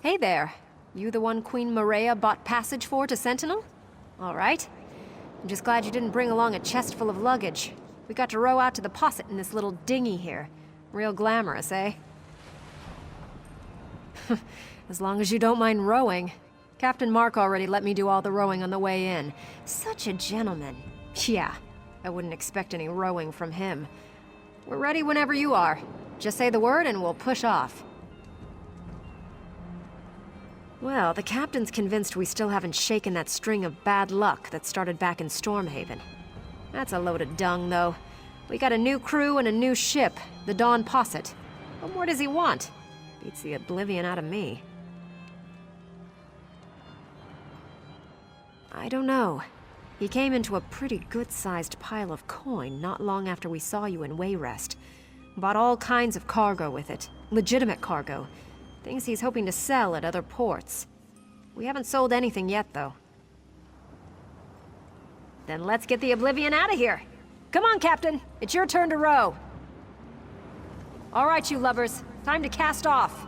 Hey there. You the one Queen Maria bought passage for to Sentinel? All right. I'm just glad you didn't bring along a chest full of luggage. We got to row out to the posset in this little dinghy here. Real glamorous, eh? As long as you don't mind rowing. Captain Mark already let me do all the rowing on the way in. Such a gentleman. Yeah, I wouldn't expect any rowing from him. We're ready whenever you are. Just say the word and we'll push off. Well, the captain's convinced we still haven't shaken that string of bad luck that started back in Stormhaven. That's a load of dung, though. We got a new crew and a new ship, the Dawn Posset. What more does he want? Beats the oblivion out of me. I don't know. He came into a pretty good-sized pile of coin not long after we saw you in Wayrest. Bought all kinds of cargo with it. Legitimate cargo. Things he's hoping to sell at other ports. We haven't sold anything yet, though. Then let's get the oblivion out of here! Come on, Captain! It's your turn to row! All right, you lovers. Time to cast off!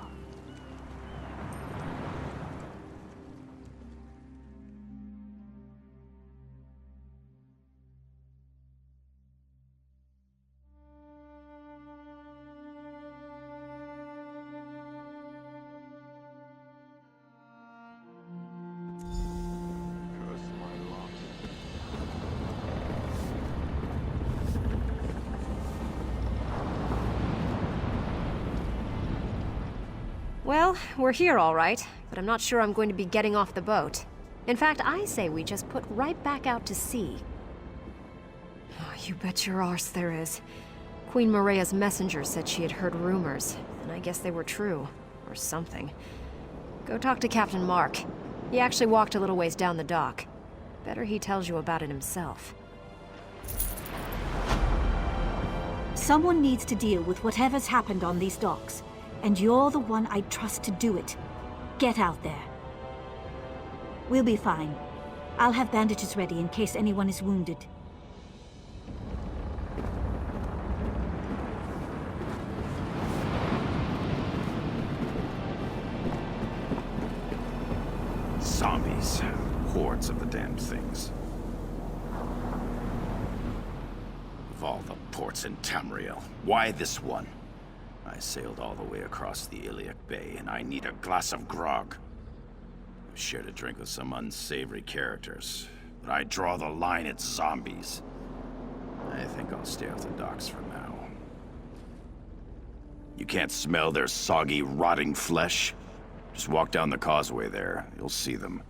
Well, we're here all right, but I'm not sure I'm going to be getting off the boat. In fact, I say we just put right back out to sea. Oh, you bet your arse there is. Queen Maria's messenger said she had heard rumors, and I guess they were true. Or something. Go talk to Captain Mark. He actually walked a little ways down the dock. Better he tells you about it himself. Someone needs to deal with whatever's happened on these docks. And you're the one I'd trust to do it. Get out there. We'll be fine. I'll have bandages ready in case anyone is wounded. Zombies. Hordes of the damned things. Of all the ports in Tamriel, why this one? I sailed all the way across the Iliac Bay, and I need a glass of grog. I've shared a drink with some unsavory characters, but I draw the line at zombies. I think I'll stay off the docks for now. You can't smell their soggy, rotting flesh? Just walk down the causeway there. You'll see them.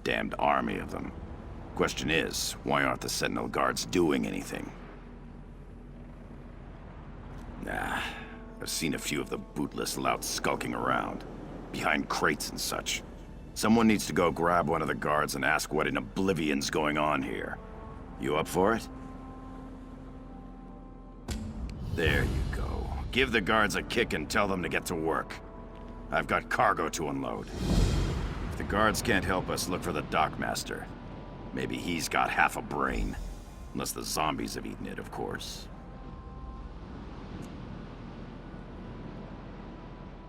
Damned army of them. Question is, why aren't the Sentinel guards doing anything? Nah. I've seen a few of the bootless louts skulking around, behind crates and such. Someone needs to go grab one of the guards and ask what in oblivion's going on here. You up for it? There you go. Give the guards a kick and tell them to get to work. I've got cargo to unload. If the guards can't help us, look for the dockmaster. Maybe he's got half a brain. Unless the zombies have eaten it, of course.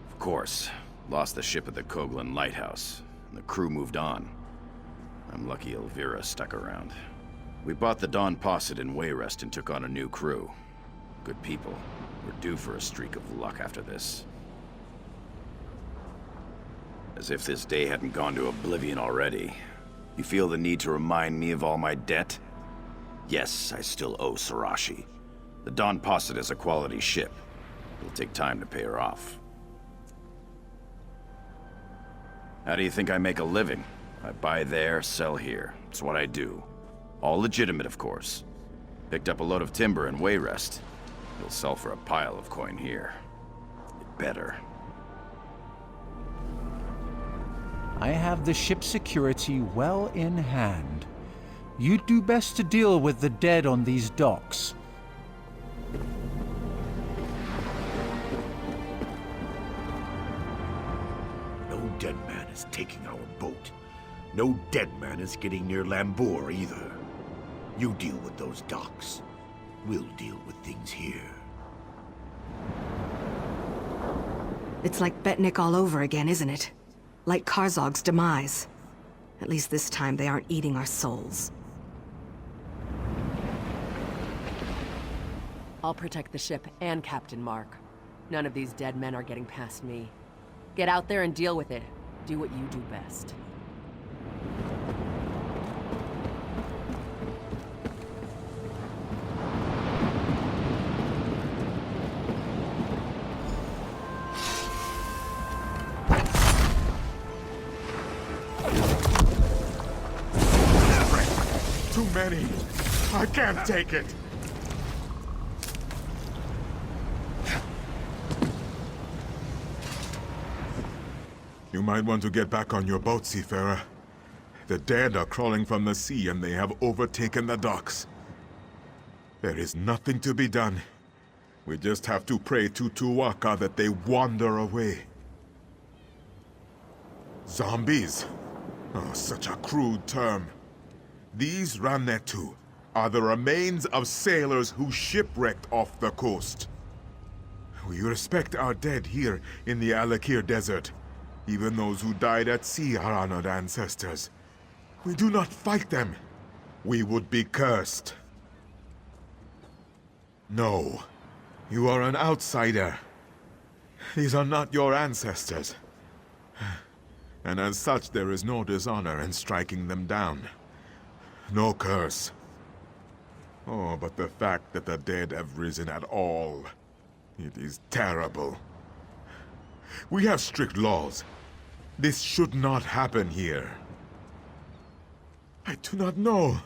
Of course. Lost the ship at the Koglin Lighthouse, and the crew moved on. I'm lucky Elvira stuck around. We bought the Dawn Posset in Wayrest and took on a new crew. Good people. We're due for a streak of luck after this. As if this day hadn't gone to oblivion already. You feel the need to remind me of all my debt? Yes, I still owe Sarashi. The Dawn Posset is a quality ship. It'll take time to pay her off. How do you think I make a living? I buy there, sell here. It's what I do. All legitimate, of course. Picked up a load of timber in Wayrest. It'll sell for a pile of coin here. It better. I have the ship's security well in hand. You'd do best to deal with the dead on these docks. No dead man is taking our boat. No dead man is getting near Lambour either. You deal with those docks. We'll deal with things here. It's like Betnik all over again, isn't it? Like Karzog's demise. At least this time they aren't eating our souls. I'll protect the ship and Captain Mark. None of these dead men are getting past me. Get out there and deal with it. Do what you do best. Too many. I can't take it. You might want to get back on your boat, seafarer. The dead are crawling from the sea and they have overtaken the docks. There is nothing to be done. We just have to pray to Tuwaka that they wander away. Zombies? Oh, such a crude term. These Ranetu are the remains of sailors who shipwrecked off the coast. We respect our dead here in the Alik'r Desert. Even those who died at sea are honored ancestors. We do not fight them. We would be cursed. No. You are an outsider. These are not your ancestors. And as such, there is no dishonor in striking them down. No curse. Oh, but the fact that the dead have risen at all, it is terrible. We have strict laws. This should not happen here. I do not know.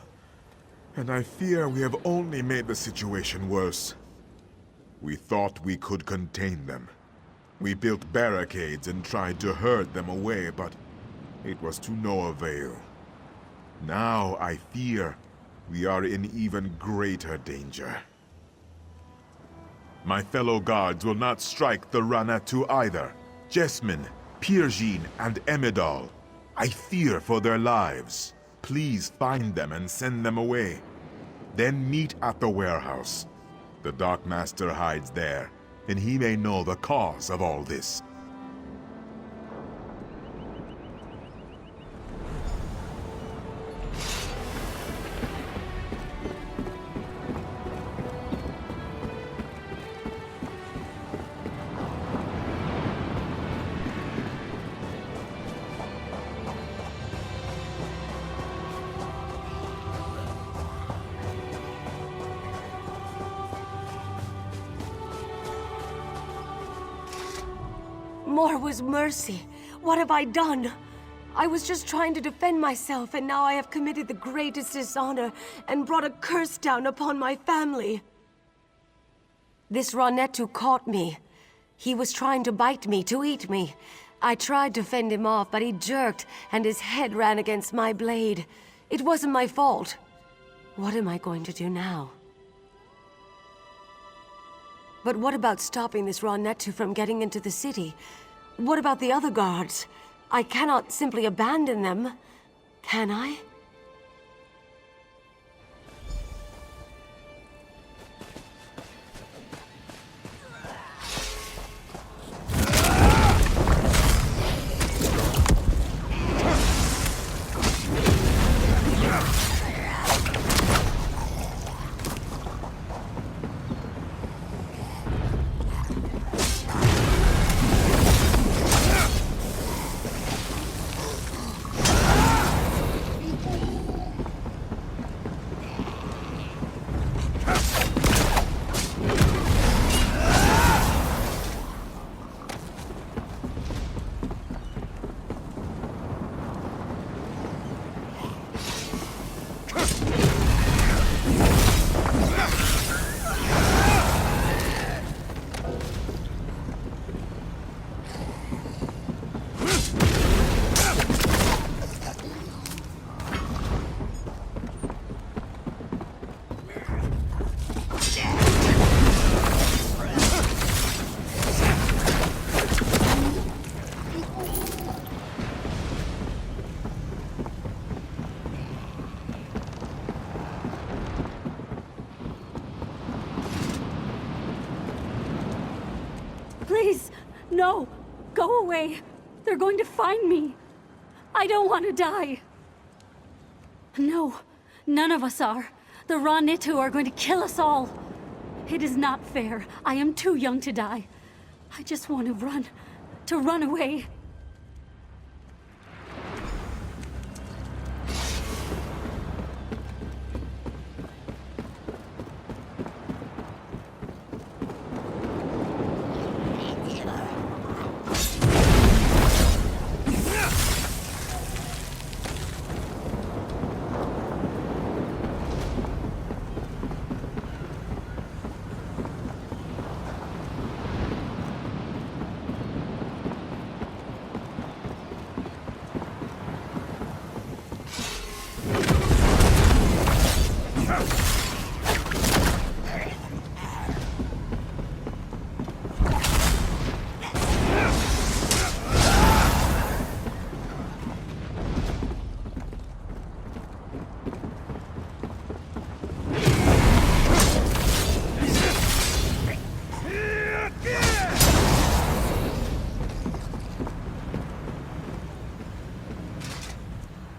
And I fear we have only made the situation worse. We thought we could contain them. We built barricades and tried to herd them away, but it was to no avail. Now I fear we are in even greater danger. My fellow guards will not strike the Ranetu either. Jesmin, Pirjin, and Emidal. I fear for their lives. Please find them and send them away. Then meet at the warehouse. The Dark Master hides there, and he may know the cause of all this. More was mercy. What have I done? I was just trying to defend myself, and now I have committed the greatest dishonor and brought a curse down upon my family. This Ranetu caught me. He was trying to bite me, to eat me. I tried to fend him off, but he jerked, and his head ran against my blade. It wasn't my fault. What am I going to do now? But what about stopping this Ranetu from getting into the city? What about the other guards? I cannot simply abandon them, can I? Please, no! Go away! They're going to find me. I don't want to die. No, none of us are. The Ranitu are going to kill us all. It is not fair. I am too young to die. I just want to run away.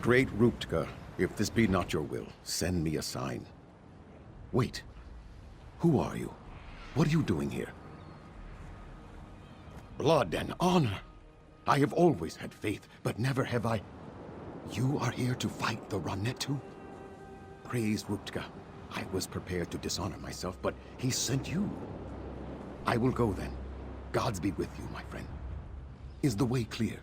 Great Ruptka, if this be not your will, send me a sign. Wait. Who are you? What are you doing here? Blood and honor. I have always had faith, but never have I... You are here to fight the Ranitu? Praise Ruptka. I was prepared to dishonor myself, but he sent you. I will go then. Gods be with you, my friend. Is the way clear?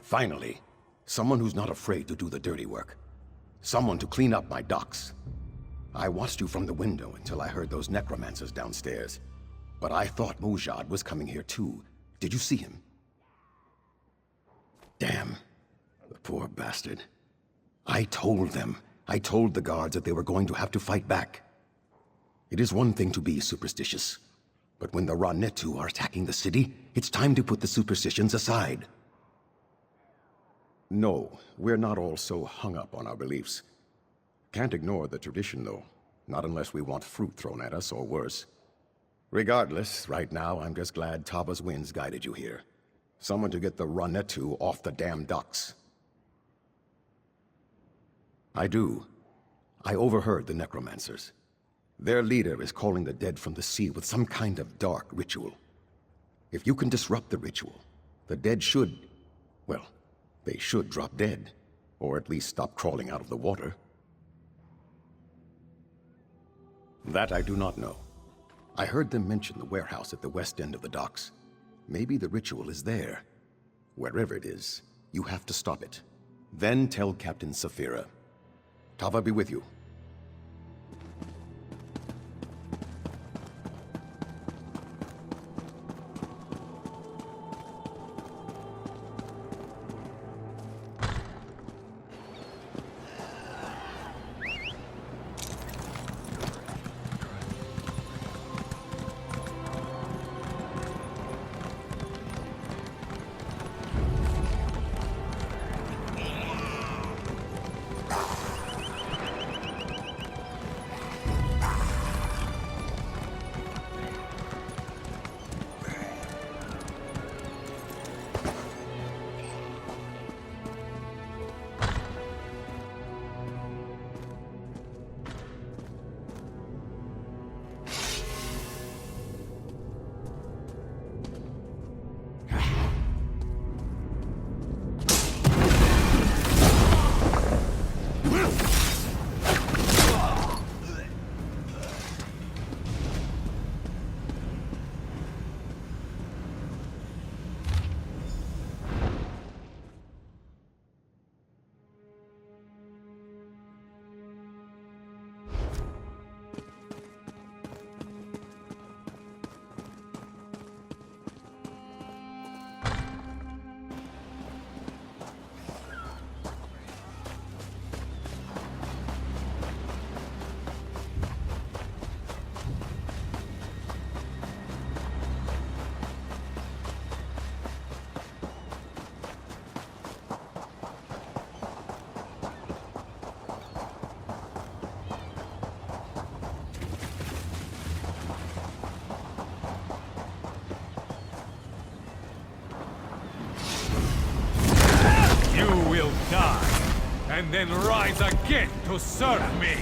Finally, someone who's not afraid to do the dirty work. Someone to clean up my docks. I watched you from the window until I heard those necromancers downstairs. But I thought Mujad was coming here too. Did you see him? Damn. The poor bastard. I told the guards that they were going to have to fight back. It is one thing to be superstitious. But when the Ranitu are attacking the city, it's time to put the superstitions aside. No, we're not all so hung up on our beliefs. Can't ignore the tradition, though. Not unless we want fruit thrown at us, or worse. Regardless, right now, I'm just glad Tava's winds guided you here. Someone to get the Ranitu off the damn docks. I do. I overheard the necromancers. Their leader is calling the dead from the sea with some kind of dark ritual. If you can disrupt the ritual, the dead should... well, they should drop dead. Or at least stop crawling out of the water. That I do not know. I heard them mention the warehouse at the west end of the docks. Maybe the ritual is there. Wherever it is, you have to stop it. Then tell Captain Saphira. Tava be with you. die, and then rise again to serve me!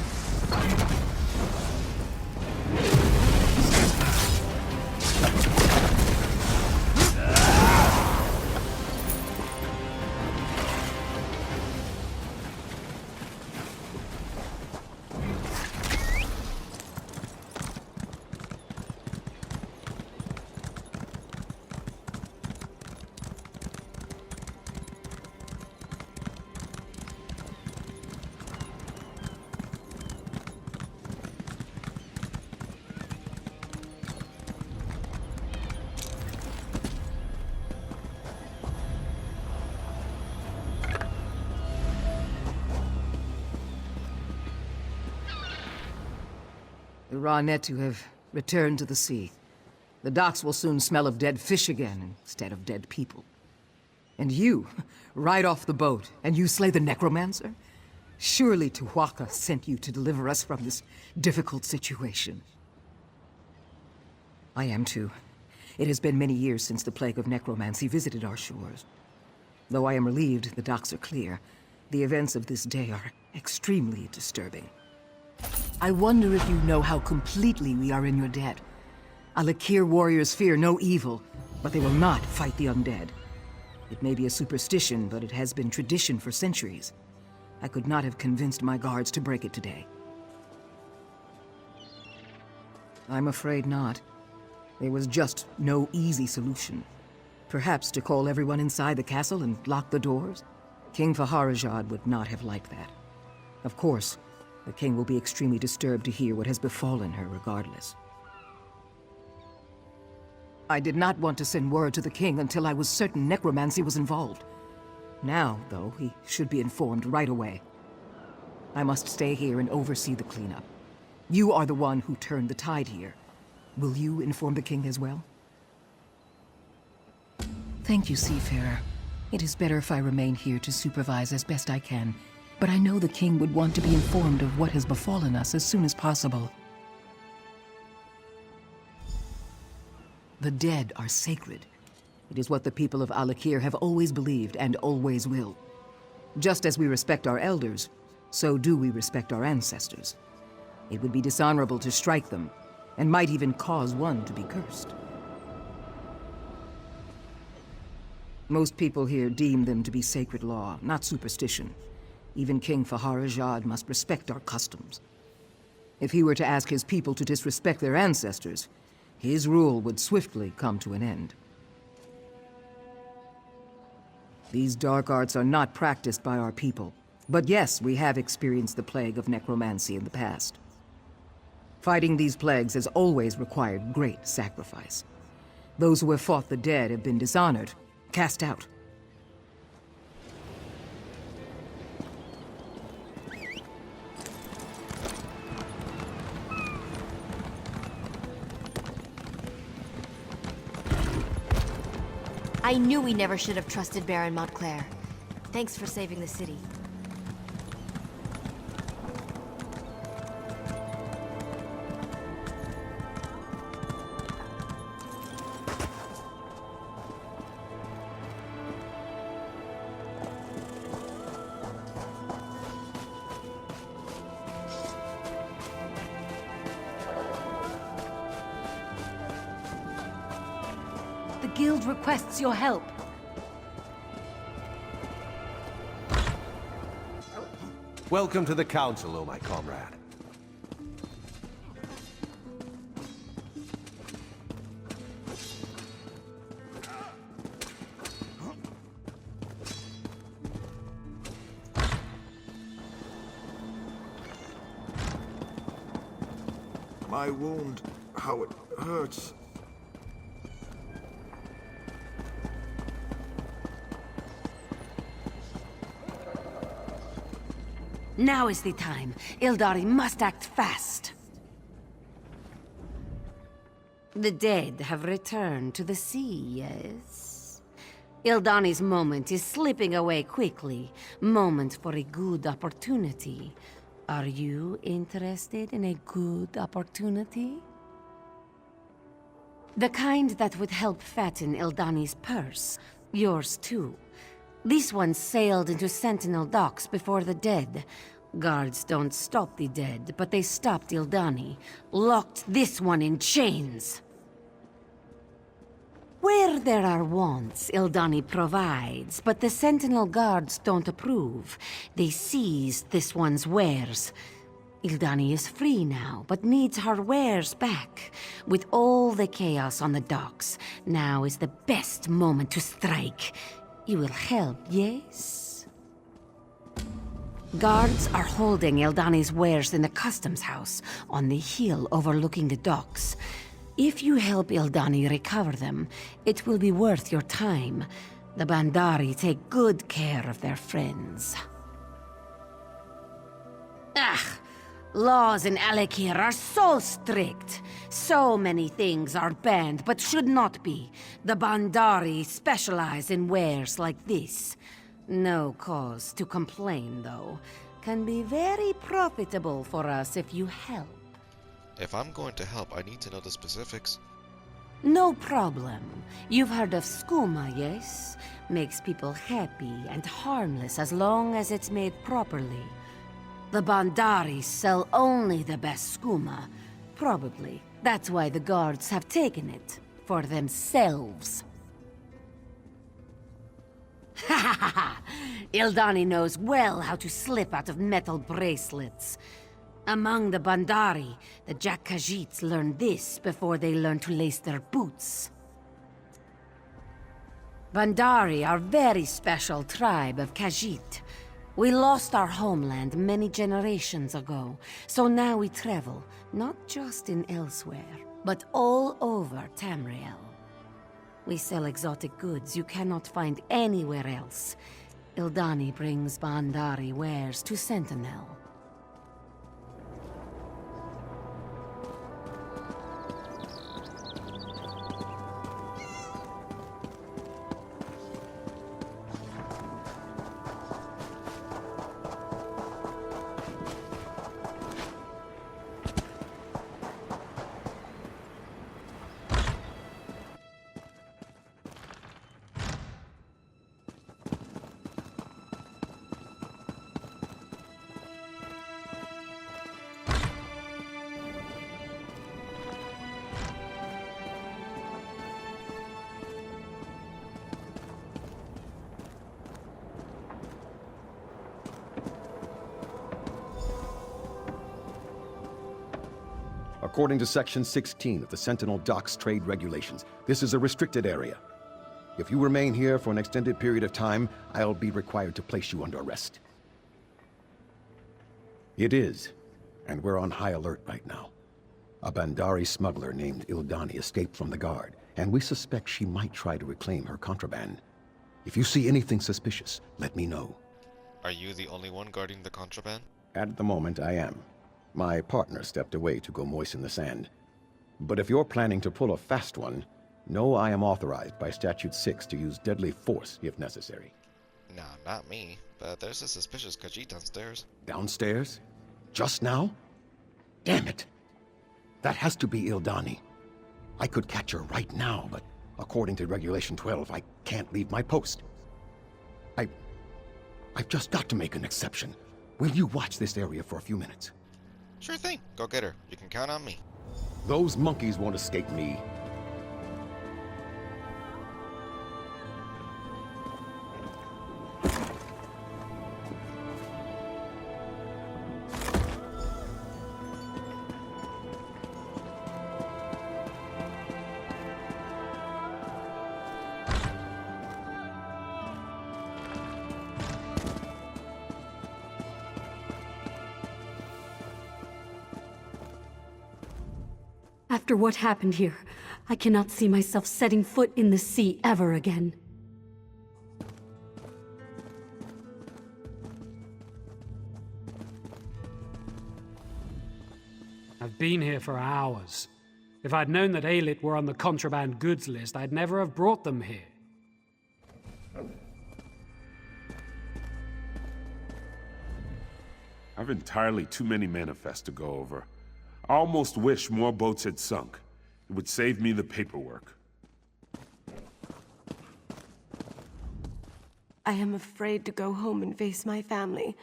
The Ranetu have returned to the sea. The docks will soon smell of dead fish again, instead of dead people. And you, ride off the boat, and you slay the necromancer? Surely Tuwaka sent you to deliver us from this difficult situation. I am too. It has been many years since the plague of necromancy visited our shores. Though I am relieved the docks are clear, the events of this day are extremely disturbing. I wonder if you know how completely we are in your debt. Alik'r warriors fear no evil, but they will not fight the undead. It may be a superstition, but it has been tradition for centuries. I could not have convinced my guards to break it today. I'm afraid not. There was just no easy solution. Perhaps to call everyone inside the castle and lock the doors? King Faharajad would not have liked that. Of course, the king will be extremely disturbed to hear what has befallen her regardless. I did not want to send word to the king until I was certain necromancy was involved. Now, though, he should be informed right away. I must stay here and oversee the cleanup. You are the one who turned the tide here. Will you inform the king as well? Thank you, Seafarer. It is better if I remain here to supervise as best I can. But I know the king would want to be informed of what has befallen us as soon as possible. The dead are sacred. It is what the people of Alik'r have always believed and always will. Just as we respect our elders, so do we respect our ancestors. It would be dishonorable to strike them, and might even cause one to be cursed. Most people here deem them to be sacred law, not superstition. Even King Faharajad must respect our customs. If he were to ask his people to disrespect their ancestors, his rule would swiftly come to an end. These dark arts are not practiced by our people. But yes, we have experienced the plague of necromancy in the past. Fighting these plagues has always required great sacrifice. Those who have fought the dead have been dishonored, cast out. I knew we never should have trusted Baron Montclair. Thanks for saving the city. The guild requests your help. Welcome to the council, oh my comrade. My wound, how it hurts. Now is the time. Ildari must act fast. The dead have returned to the sea, yes? Ildani's moment is slipping away quickly. Moment for a good opportunity. Are you interested in a good opportunity? The kind that would help fatten Ildani's purse. Yours too. This one sailed into Sentinel docks before the dead. Guards don't stop the dead, but they stopped Ildani. Locked this one in chains. Where there are wants, Ildani provides, but the Sentinel guards don't approve. They seized this one's wares. Ildani is free now, but needs her wares back. With all the chaos on the docks, now is the best moment to strike. You will help, yes? Guards are holding Ildani's wares in the customs house, on the hill overlooking the docks. If you help Ildani recover them, it will be worth your time. The Bandari take good care of their friends. Laws in Alik'r are so strict. So many things are banned, but should not be. The Bandari specialize in wares like this. No cause to complain, though. Can be very profitable for us if you help. If I'm going to help, I need to know the specifics. No problem. You've heard of skooma, yes? Makes people happy and harmless as long as it's made properly. The Bandari sell only the best skooma. Probably. That's why the guards have taken it. For themselves. Ha ha ha ha! Ildani knows well how to slip out of metal bracelets. Among the Bandari, the Jak Khajiits learned this before they learned to lace their boots. Bandari are very special tribe of Khajiit. We lost our homeland many generations ago, so now we travel, not just in elsewhere, but all over Tamriel. We sell exotic goods you cannot find anywhere else. Ildani brings Bandari wares to Sentinel. According to Section 16 of the Sentinel Docks Trade Regulations, this is a restricted area. If you remain here for an extended period of time, I'll be required to place you under arrest. It is, and we're on high alert right now. A Bandari smuggler named Ildani escaped from the guard, and we suspect she might try to reclaim her contraband. If you see anything suspicious, let me know. Are you the only one guarding the contraband? At the moment, I am. My partner stepped away to go moisten the sand. But if you're planning to pull a fast one, know I am authorized by Statute 6 to use deadly force if necessary. Nah, not me. But there's a suspicious Khajiit downstairs. Downstairs? Just now? Damn it! That has to be Ildani. I could catch her right now, but according to Regulation 12, I can't leave my post. I've just got to make an exception. Will you watch this area for a few minutes? Sure thing. Go get her. You can count on me. Those monkeys won't escape me. After what happened here, I cannot see myself setting foot in the sea ever again. I've been here for hours. If I'd known that Alik'r were on the contraband goods list, I'd never have brought them here. I've entirely too many manifests to go over. I almost wish more boats had sunk. It would save me the paperwork. I am afraid to go home and face my family.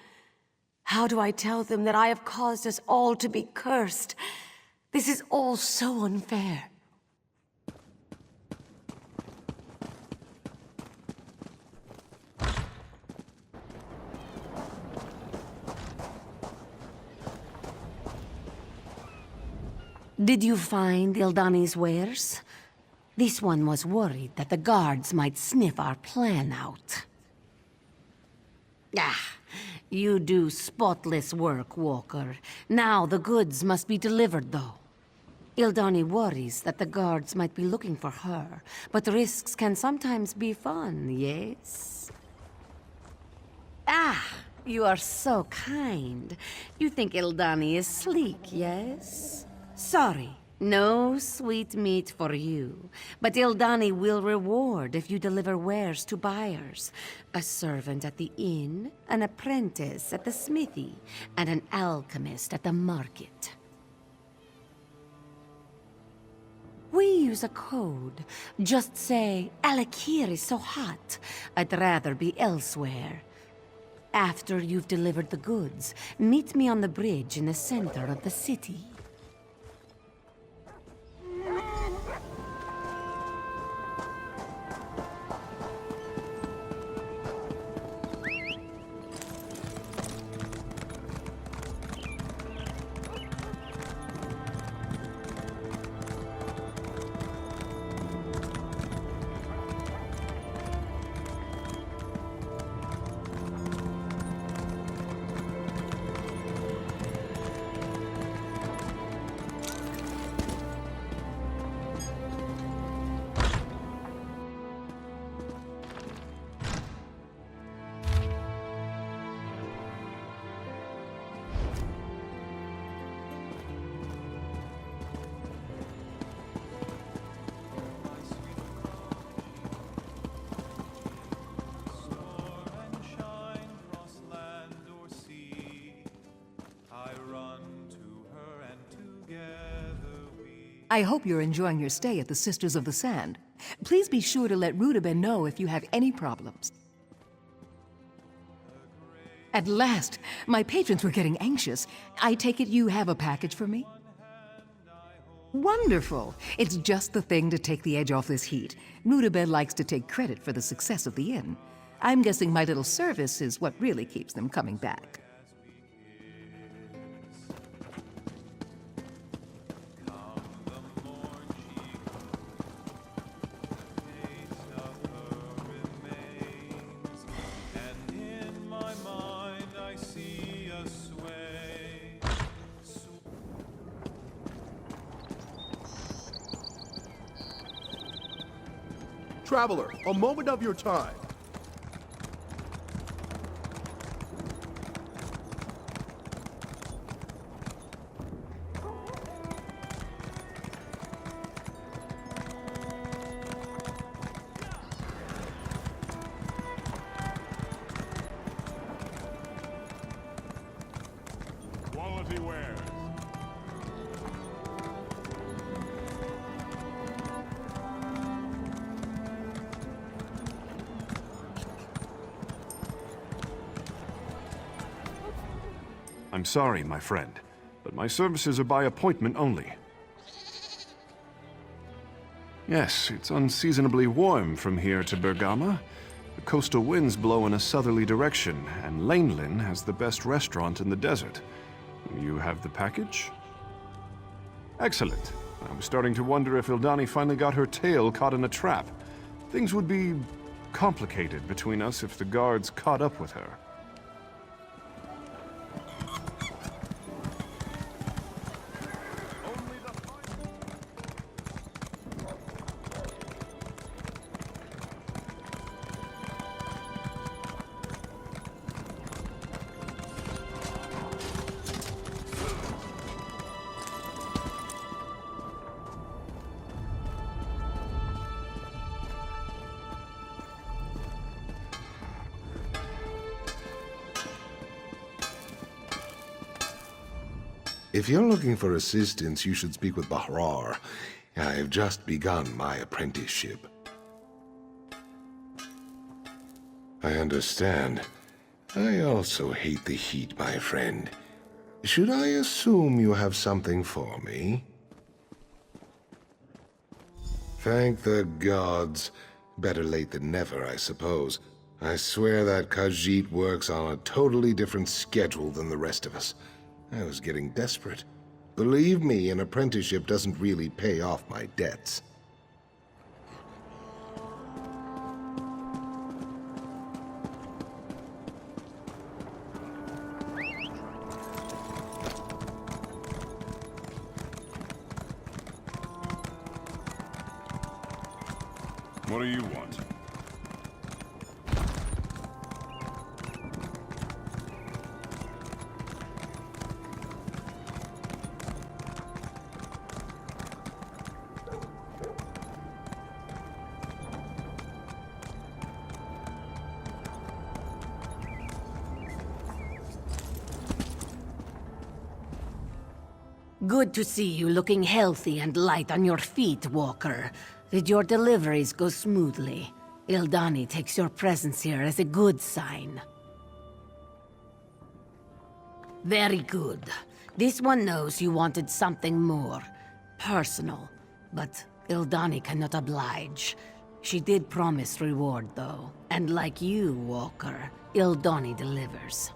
How do I tell them that I have caused us all to be cursed? This is all so unfair. Did you find Ildani's wares? This one was worried that the guards might sniff our plan out. Ah, you do spotless work, Walker. Now the goods must be delivered, though. Ildani worries that the guards might be looking for her, but risks can sometimes be fun, yes? Ah, you are so kind. You think Ildani is sleek, yes? Sorry, no sweet meat for you. But Ildani will reward if you deliver wares to buyers. A servant at the inn, an apprentice at the smithy, and an alchemist at the market. We use a code. Just say, Alik'r is so hot. I'd rather be elsewhere. After you've delivered the goods, meet me on the bridge in the center of the city. I hope you're enjoying your stay at the Sisters of the Sand. Please be sure to let Rudabeh know if you have any problems. At last! My patrons were getting anxious. I take it you have a package for me? Wonderful! It's just the thing to take the edge off this heat. Rudabeh likes to take credit for the success of the inn. I'm guessing my little service is what really keeps them coming back. Traveler, a moment of your time. Quality wares. I'm sorry, my friend, but my services are by appointment only. Yes, it's unseasonably warm from here to Bergama. The coastal winds blow in a southerly direction, and Lanelin has the best restaurant in the desert. You have the package? Excellent. I was starting to wonder if Ildani finally got her tail caught in a trap. Things would be complicated between us if the guards caught up with her. If you're looking for assistance, you should speak with Bahrar. I have just begun my apprenticeship. I understand. I also hate the heat, my friend. Should I assume you have something for me? Thank the gods. Better late than never, I suppose. I swear that Khajiit works on a totally different schedule than the rest of us. I was getting desperate. Believe me, an apprenticeship doesn't really pay off my debts. What do you want? Good to see you looking healthy and light on your feet, Walker. Did your deliveries go smoothly? Ildani takes your presence here as a good sign. Very good. This one knows you wanted something more personal, but Ildani cannot oblige. She did promise reward, though. And like you, Walker, Ildani delivers.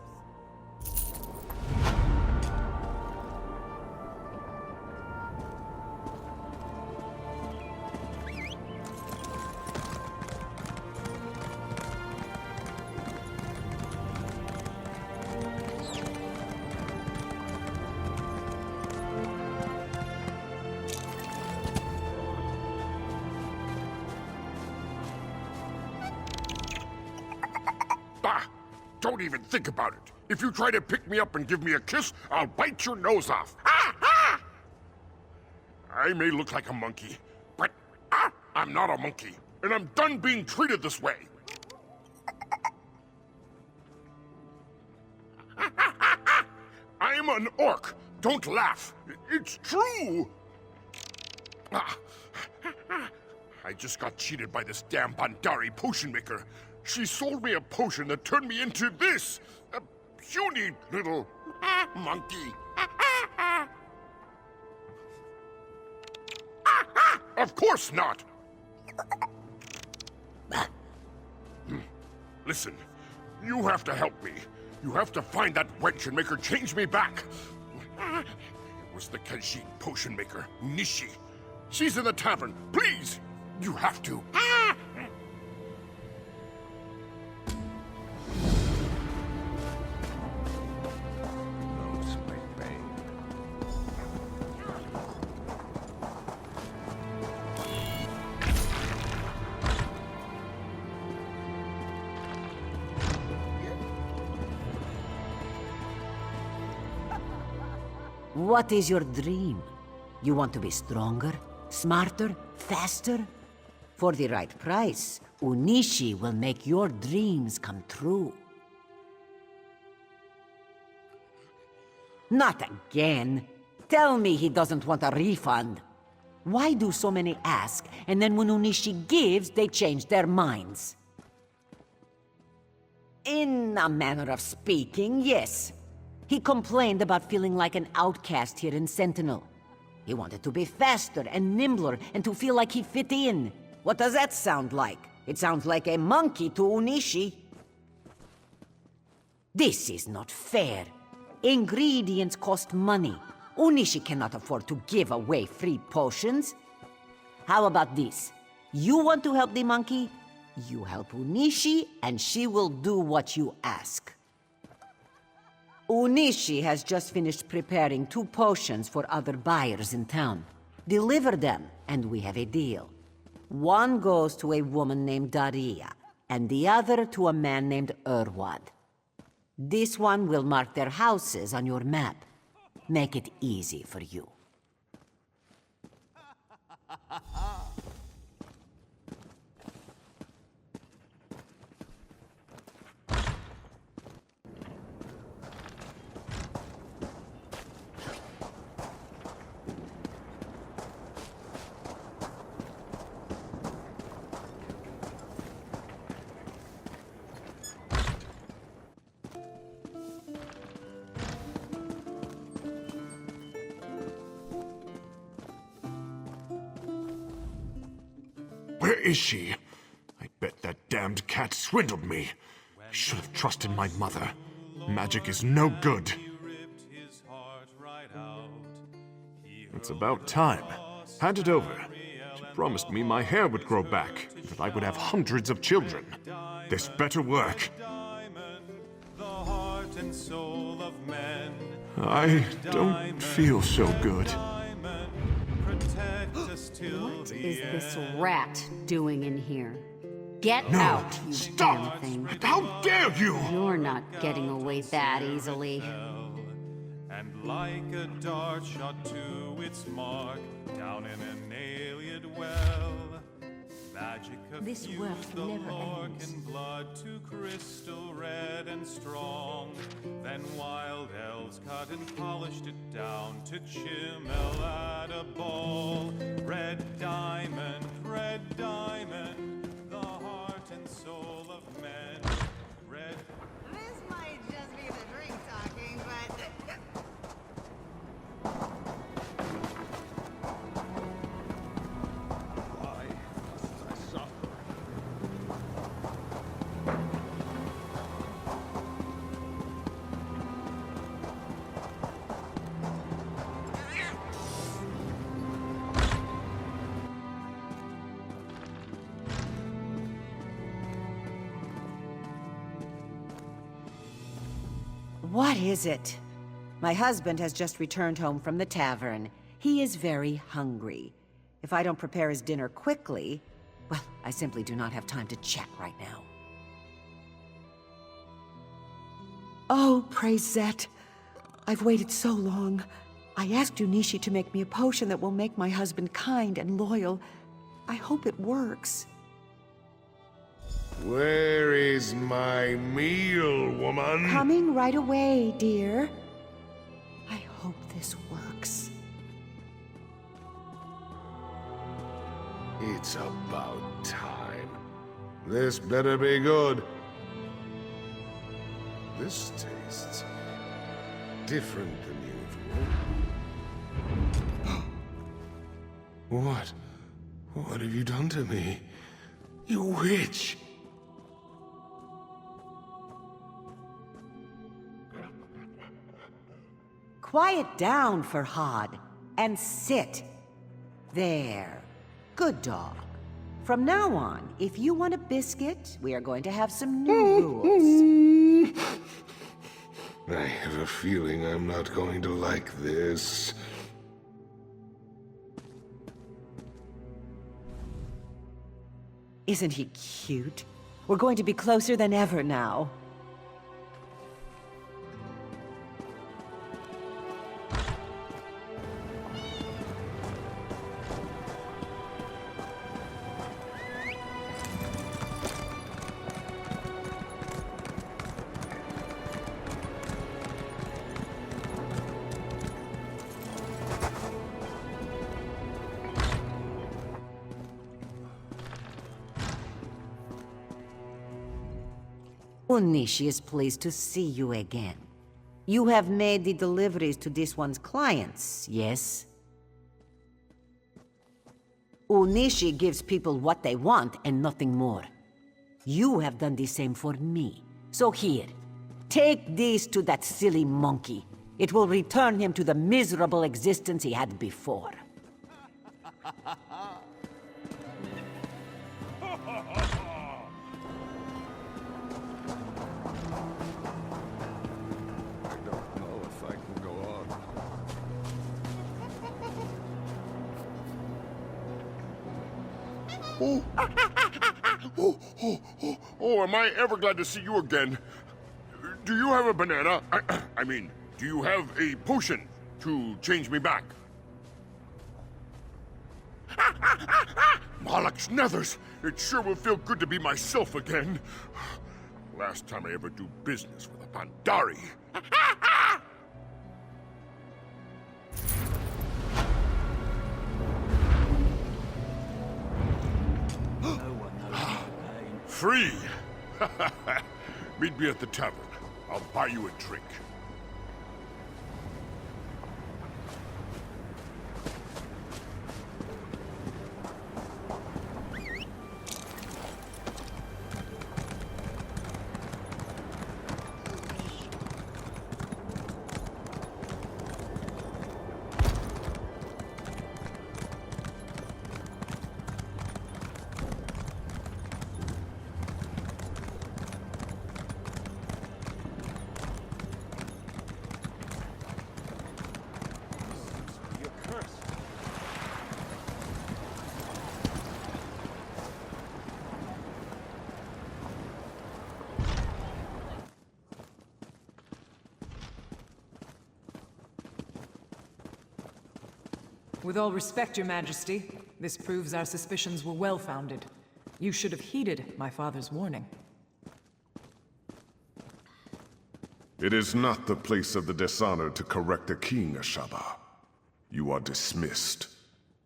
Don't even think about it. If you try to pick me up and give me a kiss, I'll bite your nose off. I may look like a monkey, but I'm not a monkey, and I'm done being treated this way. I'm an orc. Don't laugh. It's true. I just got cheated by this damn Bandari potion maker. She sold me a potion that turned me into this! A puny little monkey. Of course not! Listen, you have to help me. You have to find that wench and make her change me back. It was the Khajiit potion maker, Nishi. She's in the tavern. Please! You have to. What is your dream? You want to be stronger, smarter, faster? For the right price, Unishi will make your dreams come true. Not again. Tell me he doesn't want a refund. Why do so many ask, and then when Unishi gives, they change their minds? In a manner of speaking, yes. He complained about feeling like an outcast here in Sentinel. He wanted to be faster and nimbler and to feel like he fit in. What does that sound like? It sounds like a monkey to Unishi. This is not fair. Ingredients cost money. Unishi cannot afford to give away free potions. How about this? You want to help the monkey? You help Unishi, and she will do what you ask. Unishi has just finished preparing 2 potions for other buyers in town. Deliver them, and we have a deal. One goes to a woman named Daria, and the other to a man named Urwad. This one will mark their houses on your map. Make it easy for you. Where is she? I bet that damned cat swindled me. I should have trusted my mother. Magic is no good. It's about time. Hand it over. She promised me my hair would grow back, that I would have hundreds of children. This better work. I don't feel so good. What is this rat doing in here? Get No, out, you stop! damn thing. How dare you! You're not getting away that easily. And like a dart shot to its mark, down in an alien well, magic This work effused the never Lorcan ends. blood to crystal red and strong. Then wild elves cut and polished it down to chimel at a ball. Red diamond, the heart and soul of men. Red. This might just be the drink talking, but... Why must I suffer? What is it? My husband has just returned home from the tavern. He is very hungry. If I don't prepare his dinner quickly, well, I simply do not have time to chat right now. Oh, praise Zet. I've waited so long. I asked Unishi to make me a potion that will make my husband kind and loyal. I hope it works. Where is my meal, woman? Coming right away, dear. I hope this works. It's about time. This better be good. This tastes different than usual. What have you done to me? You witch! Quiet down, Farhad, and sit. There. Good dog. From now on, if you want a biscuit, we are going to have some new rules. I have a feeling I'm not going to like this. Isn't he cute? We're going to be closer than ever now. Unishi is pleased to see you again. You have made the deliveries to this one's clients, yes? Unishi gives people what they want and nothing more. You have done the same for me. So here, take this to that silly monkey. It will return him to the miserable existence he had before. Oh, am I ever glad to see you again. Do you have a banana? I mean, do you have a potion to change me back? Malak's nethers! It sure will feel good to be myself again. Last time I ever do business with a Pandari. Free! Meet me at the tavern. I'll buy you a drink. With all respect, Your Majesty, this proves our suspicions were well-founded. You should have heeded my father's warning. It is not the place of the dishonored to correct a king, Ashaba. You are dismissed.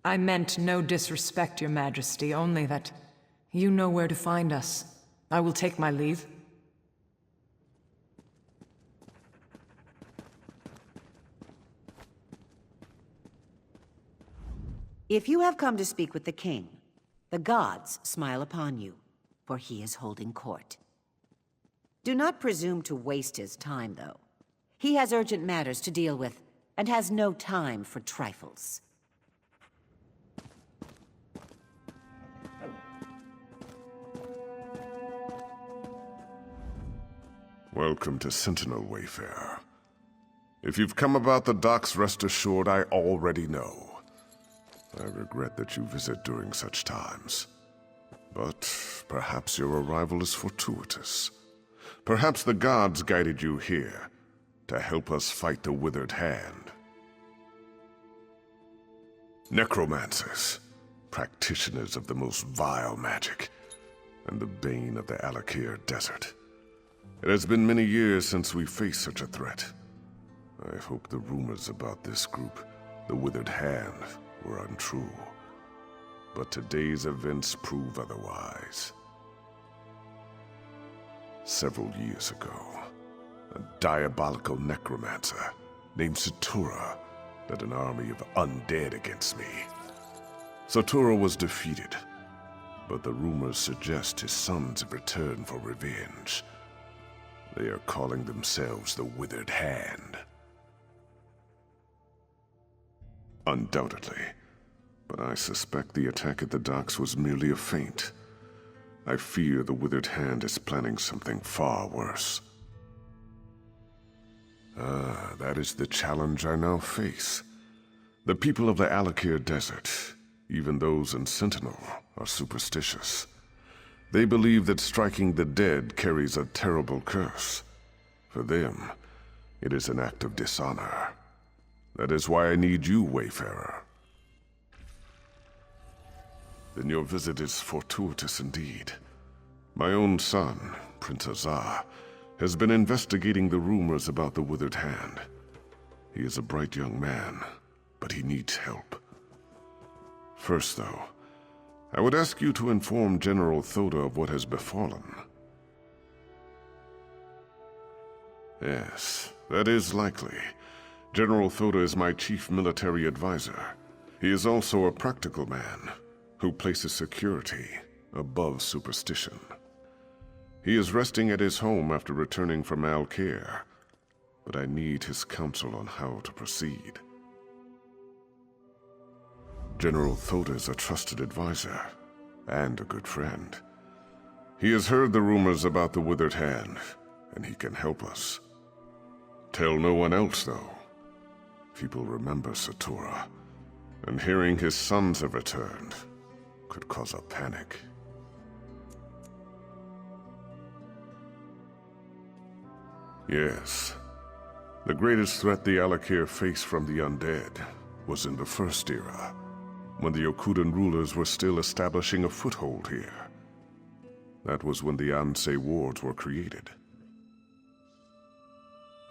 I meant no disrespect, Your Majesty, only that you know where to find us. I will take my leave. If you have come to speak with the king, the gods smile upon you, for he is holding court. Do not presume to waste his time, though. He has urgent matters to deal with, and has no time for trifles. Welcome to Sentinel, Wayfarer. If you've come about the docks, rest assured I already know. I regret that you visit during such times. But perhaps your arrival is fortuitous. Perhaps the gods guided you here to help us fight the Withered Hand. Necromancers, practitioners of the most vile magic, and the bane of the Alik'r Desert. It has been many years since we faced such a threat. I hope the rumors about this group, the Withered Hand, were untrue. But today's events prove otherwise. Several years ago, a diabolical necromancer named Satura led an army of undead against me. Satura was defeated, but the rumors suggest his sons have returned for revenge. They are calling themselves the Withered Hand. Undoubtedly, but I suspect the attack at the docks was merely a feint. I fear the Withered Hand is planning something far worse. That is the challenge I now face. The people of the Alik'r Desert, even those in Sentinel, are superstitious. They believe that striking the dead carries a terrible curse. For them, it is an act of dishonor. That is why I need you, Wayfarer. Then your visit is fortuitous indeed. My own son, Prince Azar, has been investigating the rumors about the Withered Hand. He is a bright young man, but he needs help. First, though, I would ask you to inform General Thoda of what has befallen. Yes, that is likely. General Thoda is my chief military advisor. He is also a practical man who places security above superstition. He is resting at his home after returning from Alik'r, but I need his counsel on how to proceed. General Thoda is a trusted advisor and a good friend. He has heard the rumors about the Withered Hand, and he can help us. Tell no one else, though. People remember Satura, and hearing his sons have returned could cause a panic. Yes. The greatest threat the Alik'r faced from the undead was in the First Era, when the Okudan rulers were still establishing a foothold here. That was when the Ansei wards were created.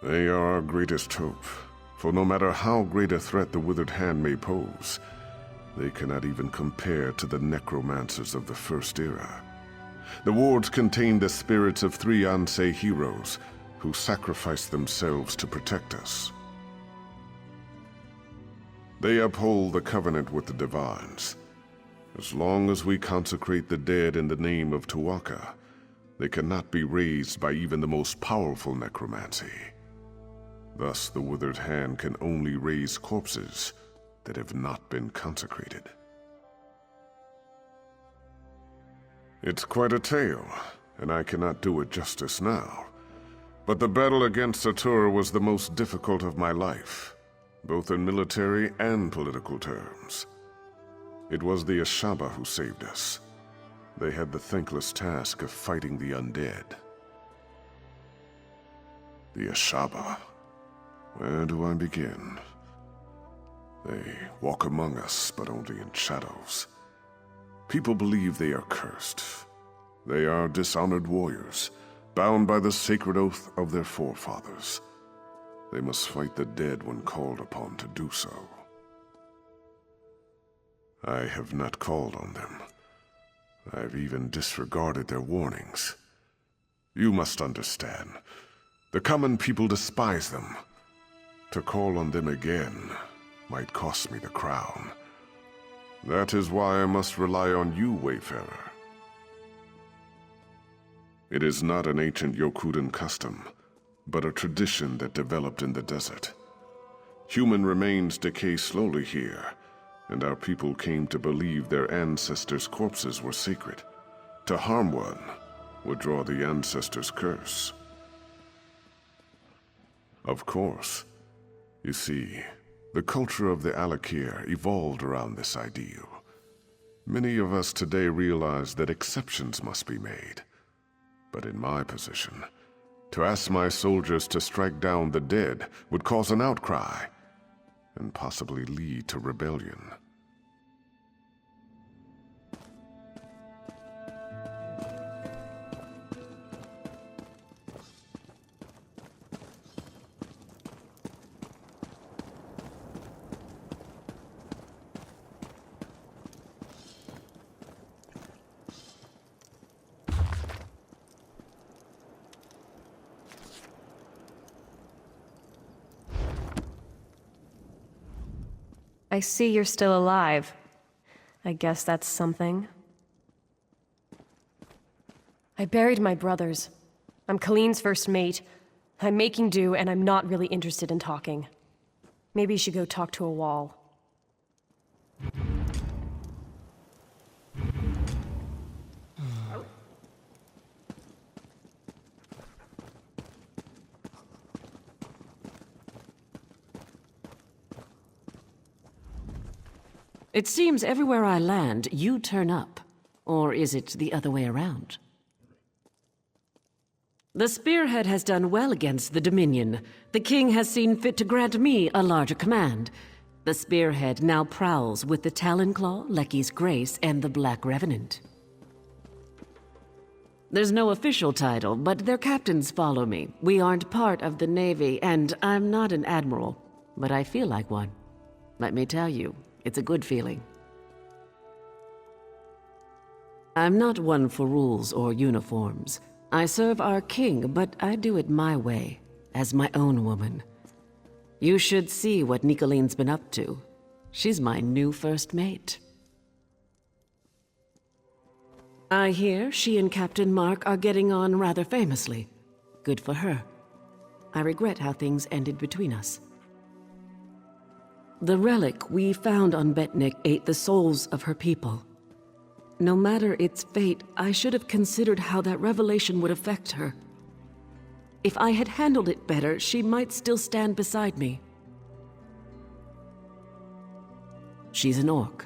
They are our greatest hope, for no matter how great a threat the Withered Hand may pose, they cannot even compare to the necromancers of the First Era. The wards contain the spirits of 3 Ansei heroes who sacrificed themselves to protect us. They uphold the covenant with the Divines. As long as we consecrate the dead in the name of Tuatha, they cannot be raised by even the most powerful necromancy. Thus, the Withered Hand can only raise corpses that have not been consecrated. It's quite a tale, and I cannot do it justice now. But the battle against Satura was the most difficult of my life, both in military and political terms. It was the Ashaba who saved us. They had the thankless task of fighting the undead. The Ashaba. Where do I begin? They walk among us, but only in shadows. People believe they are cursed. They are dishonored warriors, bound by the sacred oath of their forefathers. They must fight the dead when called upon to do so. I have not called on them. I've even disregarded their warnings. You must understand. The common people despise them. To call on them again might cost me the crown. That is why I must rely on you, Wayfarer. It is not an ancient Yokudan custom, but a tradition that developed in the desert. Human remains decay slowly here, and our people came to believe their ancestors' corpses were sacred. To harm one would draw the ancestors' curse. Of course. You see, the culture of the Alik'r evolved around this ideal. Many of us today realize that exceptions must be made. But in my position, to ask my soldiers to strike down the dead would cause an outcry, and possibly lead to rebellion. I see you're still alive. I guess that's something. I buried my brothers. I'm Colleen's first mate. I'm making do, and I'm not really interested in talking. Maybe you should go talk to a wall. It seems everywhere I land, you turn up. Or is it the other way around? The Spearhead has done well against the Dominion. The King has seen fit to grant me a larger command. The Spearhead now prowls with the Talonclaw, Lecky's Grace, and the Black Revenant. There's no official title, but their captains follow me. We aren't part of the Navy, and I'm not an admiral, but I feel like one. Let me tell you, it's a good feeling. I'm not one for rules or uniforms. I serve our king, but I do it my way, as my own woman. You should see what Nicoline's been up to. She's my new first mate. I hear she and Captain Mark are getting on rather famously. Good for her. I regret how things ended between us. The relic we found on Betnik ate the souls of her people. No matter its fate, I should have considered how that revelation would affect her. If I had handled it better, she might still stand beside me. She's an orc.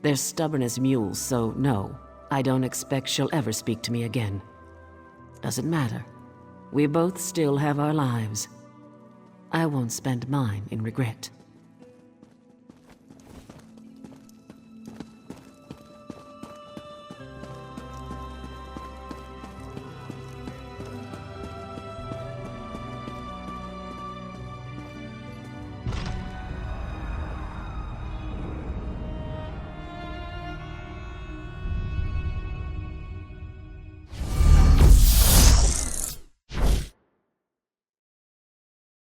They're stubborn as mules, so no, I don't expect she'll ever speak to me again. Doesn't matter. We both still have our lives. I won't spend mine in regret.